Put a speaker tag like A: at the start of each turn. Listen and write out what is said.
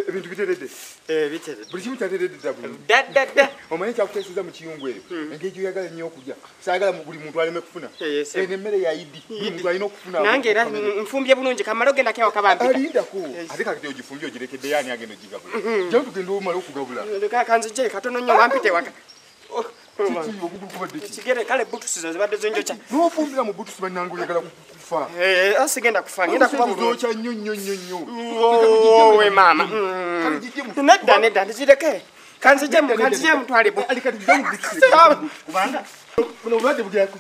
A: Ebintu biterede.
B: Biterede.
A: Buli kimu kyateredde dabu.
B: Da.
A: Omanyi kyakuteeseza mu kiyungu eyo. Engeri oyagala nnyo okulya. Saagala buli muntu aleme kufuna. Emmere ya Idi. Buli muntu alina okufuna.
B: Nange era nfumbye bulungi kamala ogenda kewa kabambika.
A: Alindako. Ate kakati ogifumbye ogirekedde yaani agenda ogigabula. Gye tugenda omala okugabula.
B: Kanzije katono nnyo wampite waka.
A: Kiki
B: Sigere kale butusi zibadde zenjocha.
A: N'ofumbira mu butusi bannange oyagala kufa.
B: Asigenda kufa ngenda kuba mu
A: zocha nnyo.
B: Owe mama. Nedda ndizireke. Kanzije mutwale bu.
A: Alikati jamu butusi. Kubanga buno bulwadde bugira ku